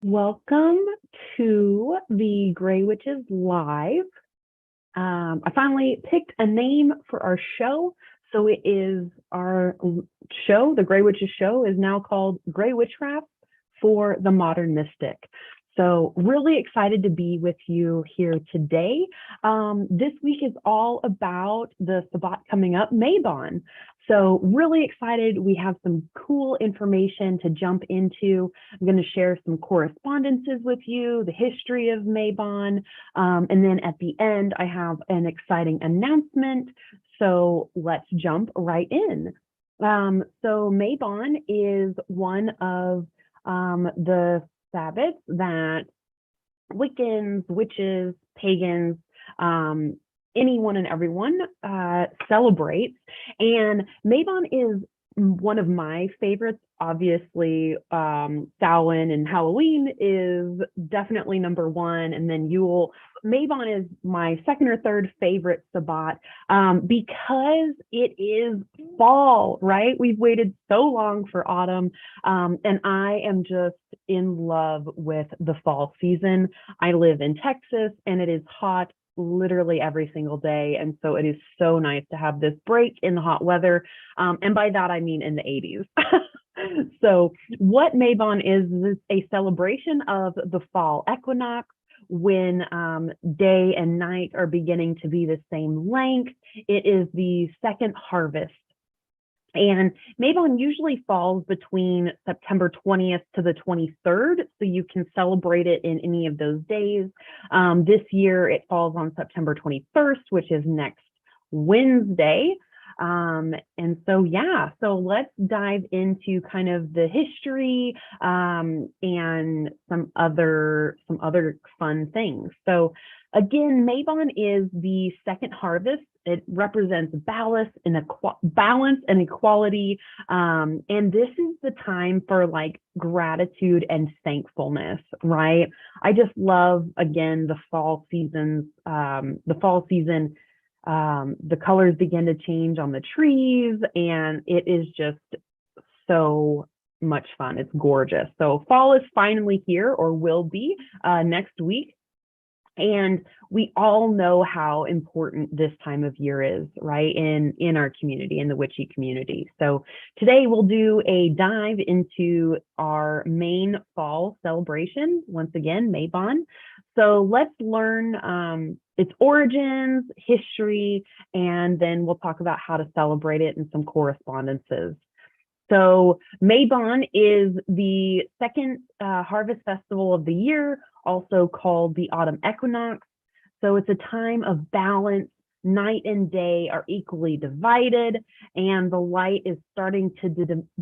Welcome to the Gray Witches Live. I finally picked a name for our show. So it is our show, the Gray Witches Show, is now called Gray Witchcraft for the Modern Mystic. So really excited to be with you here today. This week is all about the Sabbat coming up, Mabon. So really excited. We have some cool information to jump into. I'm going to share some correspondences with you, the history of Mabon, and then at the end, I have an exciting announcement. So let's jump right in. So Mabon is one of the Sabbats that Wiccans, witches, pagans, anyone and everyone celebrates. And Mabon is one of my favorites. Obviously, Samhain and Halloween is definitely number one. And then Yule. Mabon is my second or third favorite Sabbat because it is fall, right? We've waited so long for autumn, and I am just in love with the fall season. I live in Texas, and it is hot literally every single day. And so it is so nice to have this break in the hot weather. And by that, I mean in the 80s. So what Mabon is a celebration of the fall equinox, when day and night are beginning to be the same length. It is the second harvest. And Mabon usually falls between September 20th to the 23rd, so you can celebrate it in any of those days. This year, it falls on September 21st, which is next Wednesday. And so, yeah, so let's dive into kind of the history and some other fun things. So again, Mabon is the second harvest. It represents balance and equality. And this is the time for like gratitude and thankfulness, right? I just love, again, the fall season. The colors begin to change on the trees, and it is just so much fun. It's gorgeous. So fall is finally here, or will be next week. And we all know how important this time of year is, right, in our community, in the witchy community. So today we'll do a dive into our main fall celebration, once again, Mabon. So let's learn its origins, history, and then we'll talk about how to celebrate it and some correspondences. So Mabon is the second harvest festival of the year, also called the autumn equinox. So it's a time of balance. Night and day are equally divided, and the light is starting to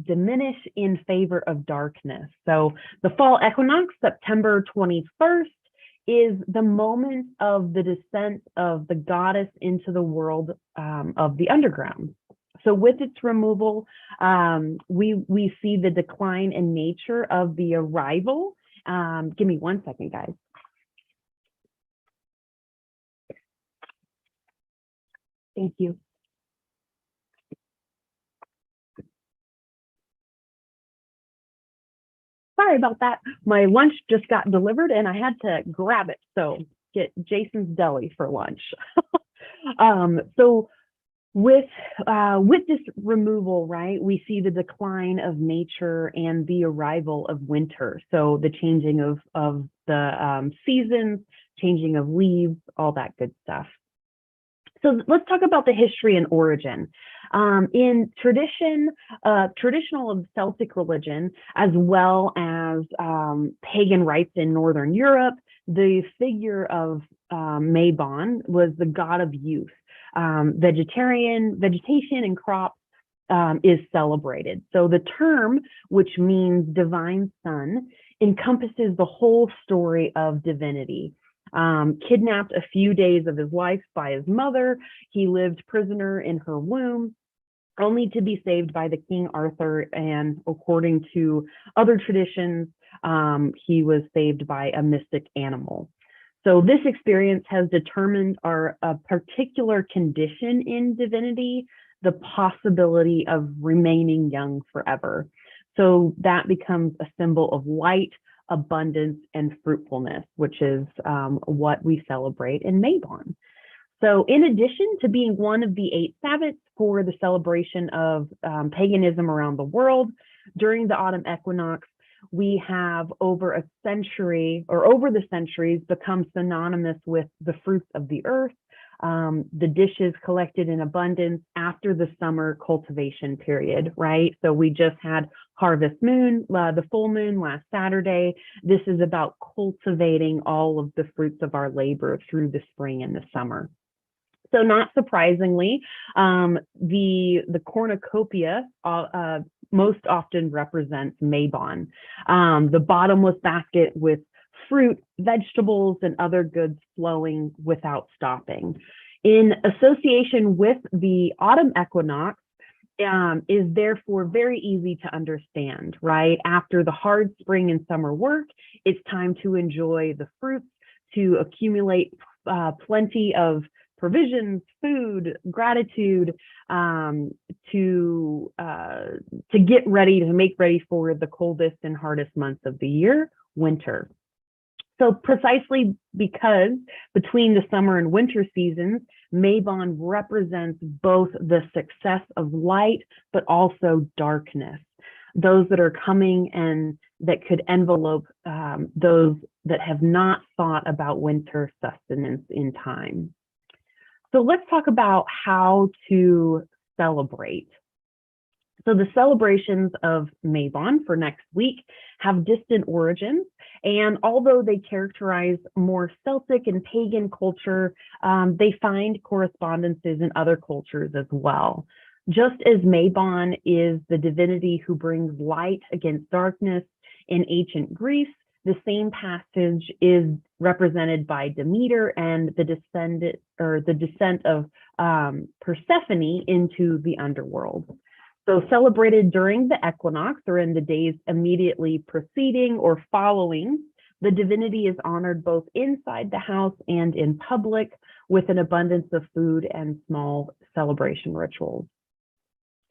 diminish in favor of darkness. So the fall equinox, September 21st, is the moment of the descent of the goddess into the world of the underground. So with its removal, we see the decline in nature of the arrival. Give me 1 second, guys. Thank you. Sorry about that. My lunch just got delivered and I had to grab it. So get Jason's Deli for lunch. So with this removal, right, we see the decline of nature and the arrival of winter. So the changing of the seasons, changing of leaves, all that good stuff. So let's talk about the history and origin. In traditional Celtic religion, as well as pagan rites in Northern Europe, the figure of Mabon was the god of youth. Vegetation and crops is celebrated. So the term, which means divine son, encompasses the whole story of divinity. Kidnapped a few days of his life by his mother, he lived prisoner in her womb, only to be saved by the King Arthur. And according to other traditions, he was saved by a mystic animal. So this experience has determined a particular condition in divinity, the possibility of remaining young forever. So that becomes a symbol of light, abundance and fruitfulness, which is what we celebrate in Mabon. So in addition to being one of the 8 Sabbats for the celebration of paganism around the world, during the autumn equinox, we have over the centuries become synonymous with the fruits of the earth, the dishes collected in abundance after the summer cultivation period, right? So we just had harvest moon, the full moon last Saturday. This is about cultivating all of the fruits of our labor through the spring and the summer. So not surprisingly, the cornucopia most often represents Mabon, the bottomless basket with fruit, vegetables, and other goods flowing without stopping. In association with the autumn equinox, is therefore very easy to understand, right? After the hard spring and summer work, it's time to enjoy the fruits, to accumulate plenty of provisions, food, gratitude, to get ready, to make ready for the coldest and hardest months of the year, winter. So precisely because between the summer and winter seasons, Mabon represents both the success of light, but also darkness, those that are coming and that could envelope those that have not thought about winter sustenance in time. So let's talk about how to celebrate. So the celebrations of Mabon for next week have distant origins, and although they characterize more Celtic and pagan culture, they find correspondences in other cultures as well. Just as Mabon is the divinity who brings light against darkness in ancient Greece, the same passage is represented by Demeter and the descent of Persephone into the underworld. So celebrated during the equinox or in the days immediately preceding or following, the divinity is honored both inside the house and in public with an abundance of food and small celebration rituals.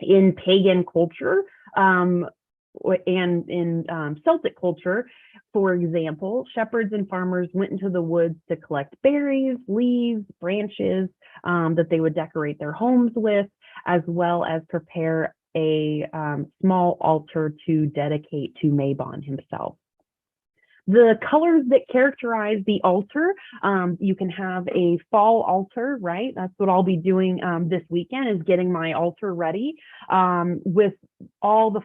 In pagan culture, and in Celtic culture, for example, shepherds and farmers went into the woods to collect berries, leaves, branches that they would decorate their homes with, as well as prepare a small altar to dedicate to Mabon himself. The colors that characterize the altar, you can have a fall altar, right? That's what I'll be doing this weekend, is getting my altar ready with all the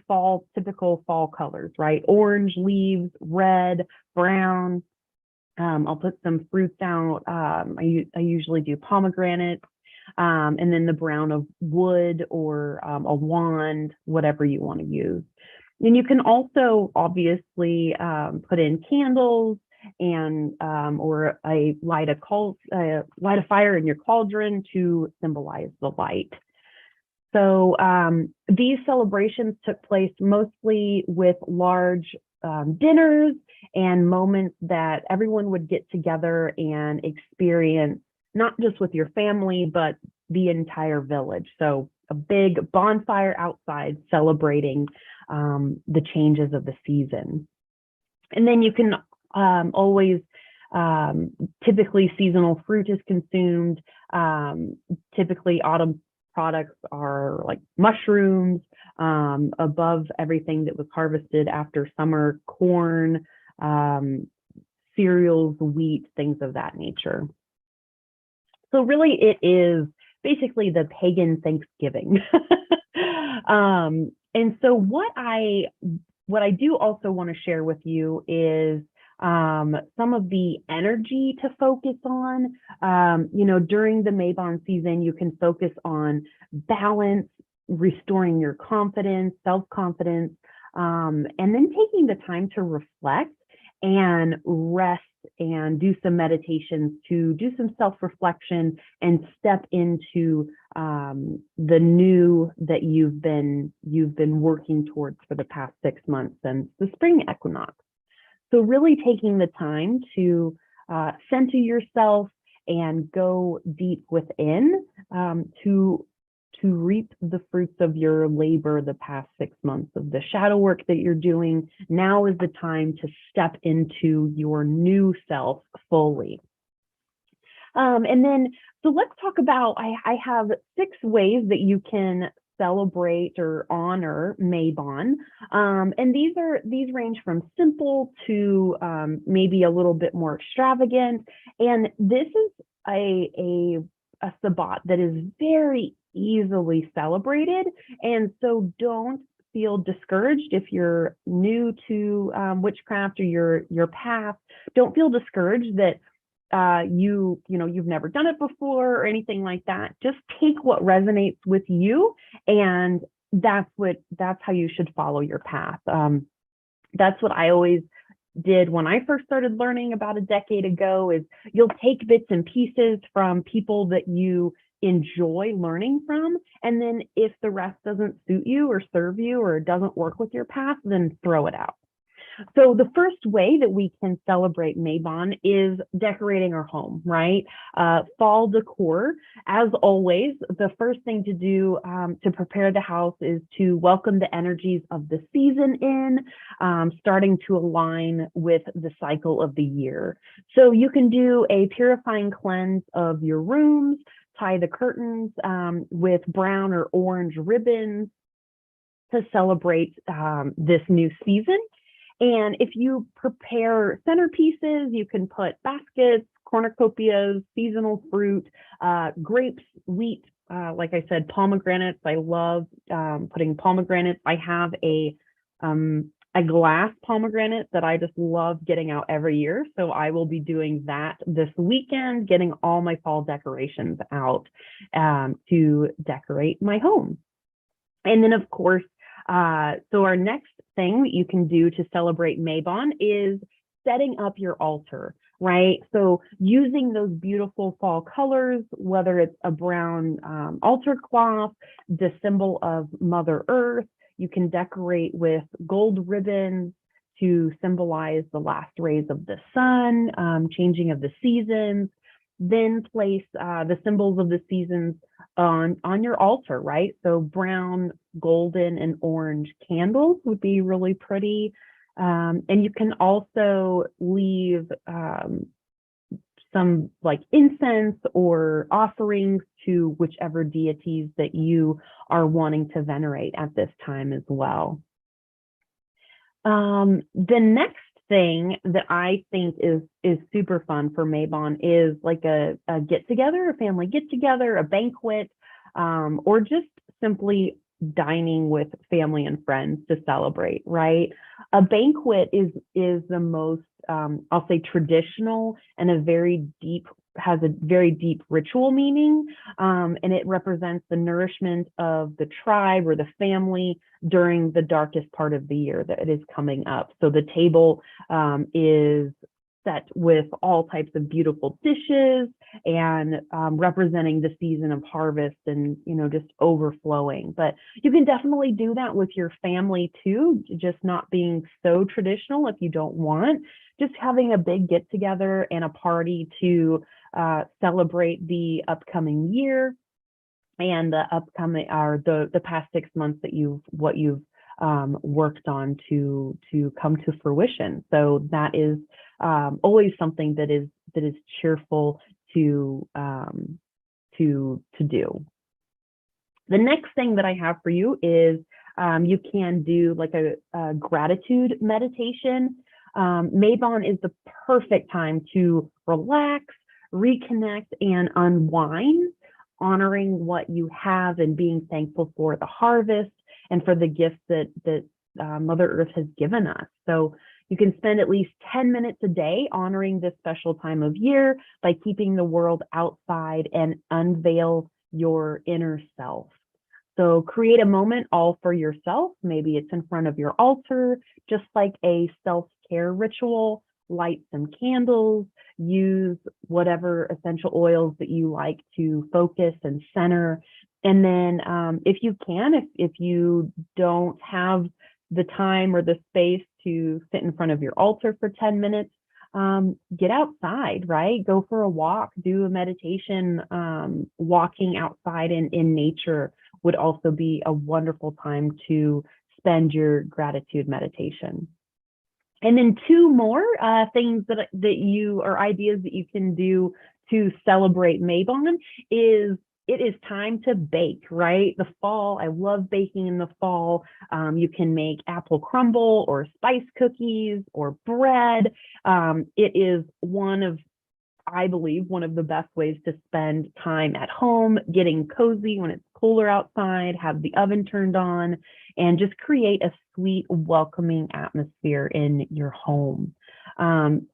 typical fall colors, right? Orange leaves, red, brown. I'll put some fruits out. I usually do pomegranates, and then the brown of wood or a wand, whatever you want to use. And you can also obviously put in candles and or light a fire in your cauldron to symbolize the light. So these celebrations took place mostly with large dinners and moments that everyone would get together and experience, not just with your family, but the entire village. So a big bonfire outside celebrating the changes of the season. And then you can always, typically seasonal fruit is consumed. Typically autumn products are like mushrooms, above everything that was harvested after summer, corn, cereals, wheat, things of that nature. So really it is basically the pagan Thanksgiving. And so what I do also want to share with you is some of the energy to focus on. During the Mabon season, you can focus on balance, restoring your confidence, self-confidence, and then taking the time to reflect and rest and do some meditations to do some self-reflection and step into the new that you've been working towards for the past 6 months since the spring equinox. So really taking the time to center yourself and go deep within to to reap the fruits of your labor the past 6 months of the shadow work that you're doing. Now is the time to step into your new self fully. And then, so let's talk about, I have 6 ways that you can celebrate or honor Mabon. And these range from simple to maybe a little bit more extravagant. And this is a Sabbat that is very easily celebrated. And so don't feel discouraged if you're new to witchcraft or your path. Don't feel discouraged that you've never done it before or anything like that. Just take what resonates with you, and that's how you should follow your path. That's what I always did when I first started learning about a decade ago. Is you'll take bits and pieces from people that you enjoy learning from, and then if the rest doesn't suit you or serve you or doesn't work with your path, then throw it out. So the first way that we can celebrate Mabon is decorating our home, right? Fall decor. As always, the first thing to do to prepare the house is to welcome the energies of the season in, starting to align with the cycle of the year. So you can do a purifying cleanse of your rooms, tie the curtains with brown or orange ribbons to celebrate this new season. And if you prepare centerpieces, you can put baskets, cornucopias, seasonal fruit, grapes, wheat, like I said, pomegranates. I love putting pomegranates. I have a glass pomegranate that I just love getting out every year. So I will be doing that this weekend, getting all my fall decorations out to decorate my home. And then, of course, so our next thing that you can do to celebrate Mabon is setting up your altar, right? So using those beautiful fall colors, whether it's a brown altar cloth, the symbol of Mother Earth, you can decorate with gold ribbons to symbolize the last rays of the sun, changing of the seasons. Then place the symbols of the seasons on your altar, right? So brown, golden, and orange candles would be really pretty. And you can also leave some like incense or offerings to whichever deities that you are wanting to venerate at this time as well. The next thing that I think is super fun for Mabon is like a get together, a family get together, a banquet, or just simply dining with family and friends to celebrate, right? A banquet is the most I'll say traditional and has a very deep ritual meaning, and it represents the nourishment of the tribe or the family during the darkest part of the year that it is coming up. So the table is set with all types of beautiful dishes and representing the season of harvest and, just overflowing. But you can definitely do that with your family too, just not being so traditional if you don't want, just having a big get together and a party to celebrate the upcoming year and the upcoming or the past 6 months that you've worked on to come to fruition. So that is always something that is cheerful to do. The next thing that I have for you is you can do like a gratitude meditation. Mabon is the perfect time to relax, reconnect, and unwind, honoring what you have and being thankful for the harvest and for the gifts that Mother Earth has given us. So you can spend at least 10 minutes a day honoring this special time of year by keeping the world outside and unveil your inner self. So create a moment all for yourself. Maybe it's in front of your altar, just like a self-care ritual. Light some candles, use whatever essential oils that you like to focus and center. And then if you can, if you don't have the time or the space to sit in front of your altar for 10 minutes, get outside, right? Go for a walk, do a meditation. Walking outside in nature would also be a wonderful time to spend your gratitude meditation. And then two more things that you or ideas that you can do to celebrate Mabon is it is time to bake, right? The fall, I love baking in the fall. You can make apple crumble or spice cookies or bread. It is I believe, one of the best ways to spend time at home, getting cozy when it's cooler outside, have the oven turned on, and just create a sweet, welcoming atmosphere in your home.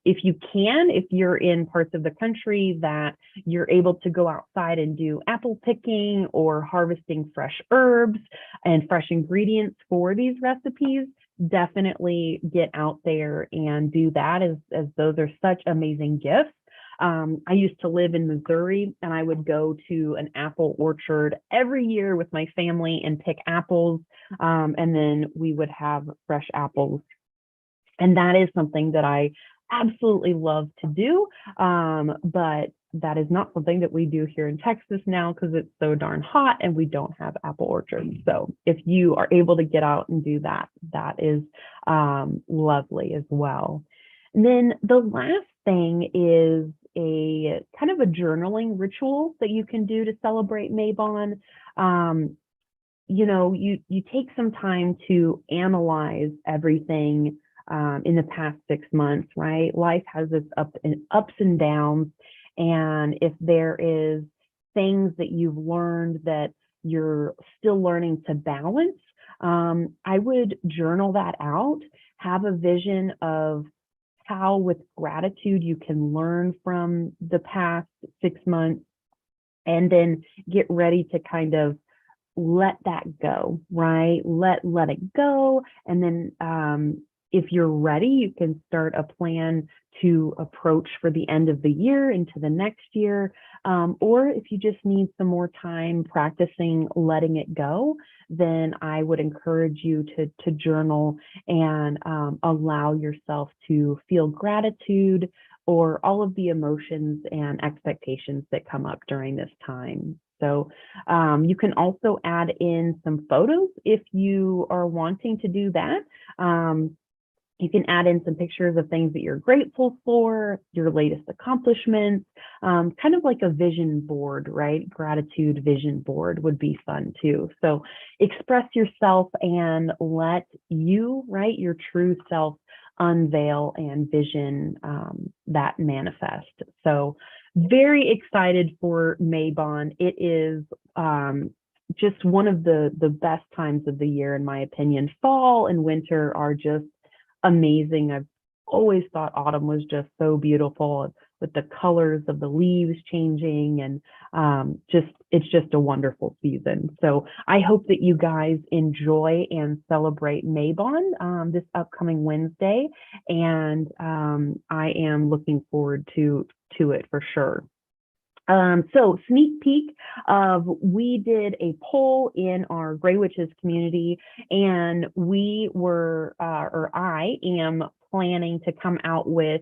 If you can, if you're in parts of the country that you're able to go outside and do apple picking or harvesting fresh herbs and fresh ingredients for these recipes, definitely get out there and do that, as those are such amazing gifts. I used to live in Missouri, and I would go to an apple orchard every year with my family and pick apples. And then we would have fresh apples. And that is something that I absolutely love to do. But that is not something that we do here in Texas now because it's so darn hot and we don't have apple orchards. So if you are able to get out and do that, that is lovely as well. And then the last thing is a kind of a journaling ritual that you can do to celebrate Mabon. You take some time to analyze everything in the past 6 months, right? Life has its ups and downs. And if there is things that you've learned that you're still learning to balance, I would journal that out, have a vision of how with gratitude you can learn from the past 6 months, and then get ready to kind of let that go, right? Let it go. And then if you're ready, you can start a plan to approach for the end of the year into the next year. Or if you just need some more time practicing letting it go, then I would encourage you to journal and allow yourself to feel gratitude or all of the emotions and expectations that come up during this time. So you can also add in some photos if you are wanting to do that. You can add in some pictures of things that you're grateful for, your latest accomplishments, kind of like a vision board, right? Gratitude vision board would be fun too. So express yourself and let you, right, your true self unveil and vision that manifest. So very excited for Mabon. It is just one of the best times of the year, in my opinion. Fall and winter are just amazing. I've always thought autumn was just so beautiful with the colors of the leaves changing, and it's just a wonderful season. So I hope that you guys enjoy and celebrate Mabon this upcoming Wednesday, and I am looking forward to it for sure. So sneak peek of, we did a poll in our Gray Witches community, and we were, or I am planning to come out with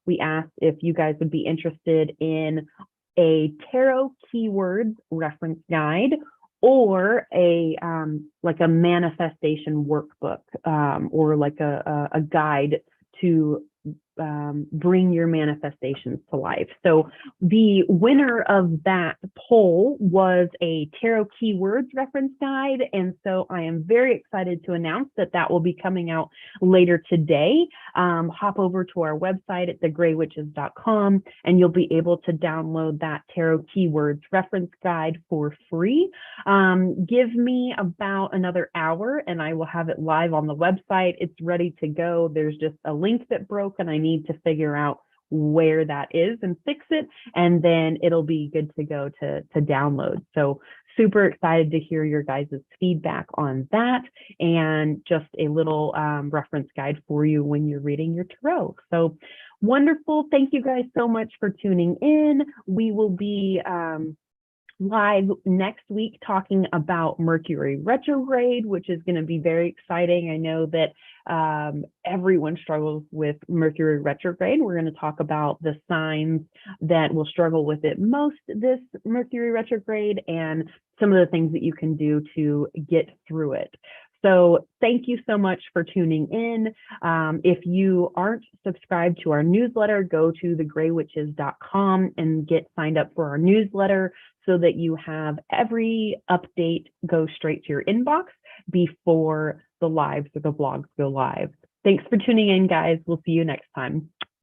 we asked if you guys would be interested in a tarot keywords reference guide or like a manifestation workbook, or like a guide to bring your manifestations to life. So the winner of that poll was a tarot keywords reference guide. And so I am very excited to announce that will be coming out later today. Hop over to our website at thegraywitches.com and you'll be able to download that tarot keywords reference guide for free. Give me about another hour and I will have it live on the website. It's ready to go. There's just a link that broke and I need to figure out where that is and fix it, and then it'll be good to go to download. So super excited to hear your guys' feedback on that, and just a little reference guide for you when you're reading your tarot. So wonderful. Thank you guys so much for tuning in. We will be live next week talking about Mercury retrograde, which is going to be very exciting. I know that everyone struggles with Mercury retrograde. We're going to talk about the signs that will struggle with it most this Mercury retrograde and some of the things that you can do to get through it. So thank you so much for tuning in. If you aren't subscribed to our newsletter, go to thegraywitches.com and get signed up for our newsletter so that you have every update go straight to your inbox before the lives or the vlogs go live. Thanks for tuning in, guys. We'll see you next time.